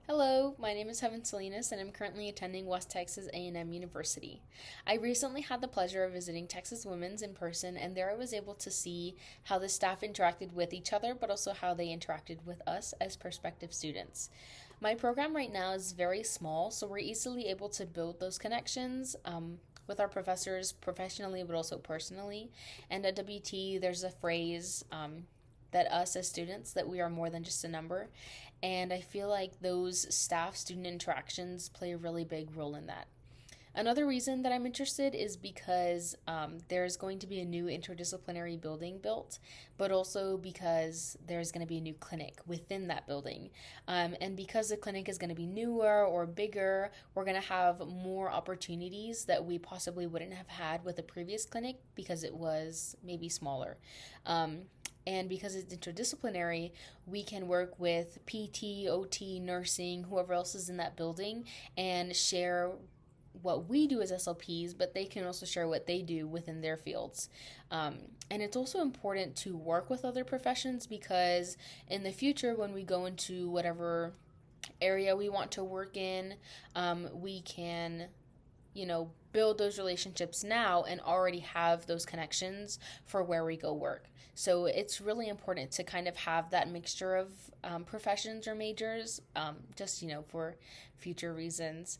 Hello, my name is Heaven Salinas, and I'm currently attending West Texas A&M University. I recently had the pleasure of visiting Texas Women's in person, and there I was able to see how the staff interacted with each other, but also how they interacted with us as prospective students. My program right now is very small, so we're easily able to build those connections. With our professors professionally but also personally. And at WT, there's a phrase that us as students that we are more than just a number, and I feel like those staff student interactions play a really big role in that. Another reason that I'm interested is because there's going to be a new interdisciplinary building built, but also because there's going to be a new clinic within that building. And because the clinic is going to be newer or bigger, we're going to have more opportunities that we possibly wouldn't have had with the previous clinic because it was maybe smaller. And because it's interdisciplinary, we can work with PT, OT, nursing, whoever else is in that building, and share what we do as SLPs, but they can also share what they do within their fields. And it's also important to work with other professions because in the future, when we go into whatever area we want to work in, we can build those relationships now and already have those connections for where we go work. So it's really important to kind of have that mixture of professions or majors, for future reasons.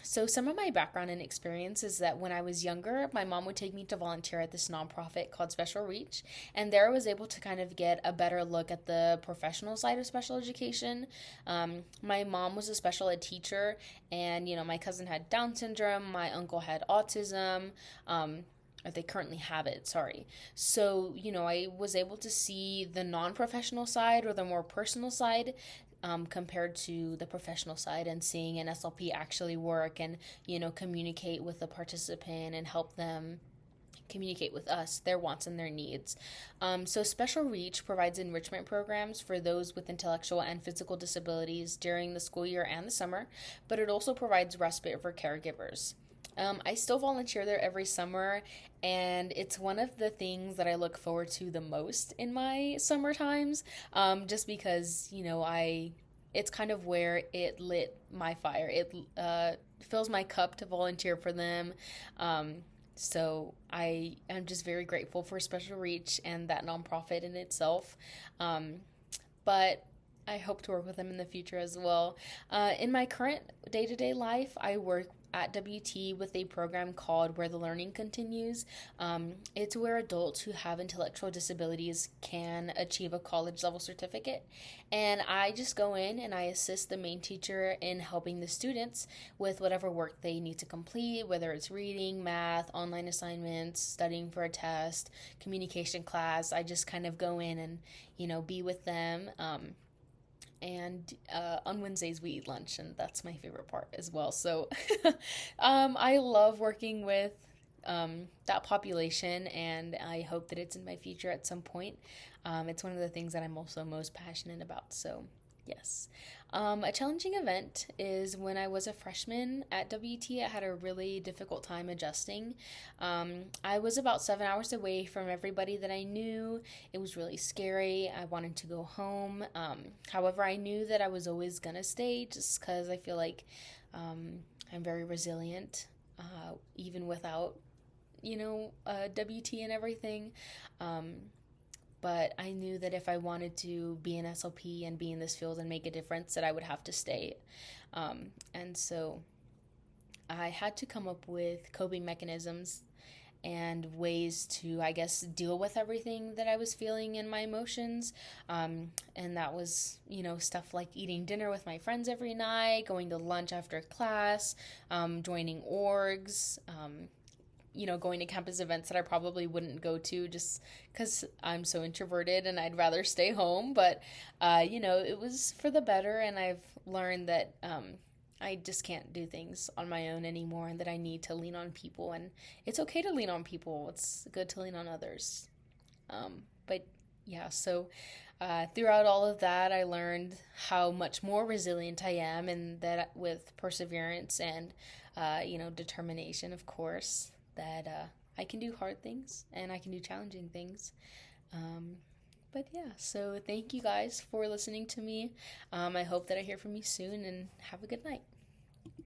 So some of my background and experience is that when I was younger, my mom would take me to volunteer at this nonprofit called Special Reach, and there I was able to kind of get a better look at the professional side of special education. My mom was a special ed teacher, and my cousin had Down syndrome, my uncle had autism. Or they currently have it, sorry. So, I was able to see the non professional side or the more personal side compared to the professional side, and seeing an SLP actually work and, communicate with the participant and help them communicate with us their wants and their needs. So Special Reach provides enrichment programs for those with intellectual and physical disabilities during the school year and the summer, but it also provides respite for caregivers. I still volunteer there every summer, and it's one of the things that I look forward to the most in my summer times, just because, it's kind of where it lit my fire. It fills my cup to volunteer for them. So I am just very grateful for Special Reach and that nonprofit in itself. But I hope to work with them in the future as well. In my current day-to-day life, I work at WT with a program called Where the Learning Continues. It's where adults who have intellectual disabilities can achieve a college level certificate. And I just go in and I assist the main teacher in helping the students with whatever work they need to complete, whether it's reading, math, online assignments, studying for a test, communication class. I just kind of go in and, be with them. And on Wednesdays we eat lunch, and that's my favorite part as well. So I love working with that population, and I hope that it's in my future at some point. It's one of the things that I'm also most passionate about. So yes. A challenging event is when I was a freshman at WT, I had a really difficult time adjusting. I was about 7 hours away from everybody that I knew. It was really scary. I wanted to go home. However, I knew that I was always going to stay just because I feel like I'm very resilient, even without, WT and everything. But I knew that if I wanted to be an SLP and be in this field and make a difference, that I would have to stay. And so I had to come up with coping mechanisms and ways to, I guess, deal with everything that I was feeling in my emotions. And that was, stuff like eating dinner with my friends every night, going to lunch after class, joining orgs, going to campus events that I probably wouldn't go to just because I'm so introverted and I'd rather stay home. But, it was for the better, and I've learned that I just can't do things on my own anymore, and that I need to lean on people. And it's okay to lean on people, it's good to lean on others. But yeah, so throughout all of that, I learned how much more resilient I am, and that with perseverance and, determination, of course, that I can do hard things and I can do challenging things. Um, But yeah, so thank you guys for listening to me. I hope that I hear from you soon, and have a good night.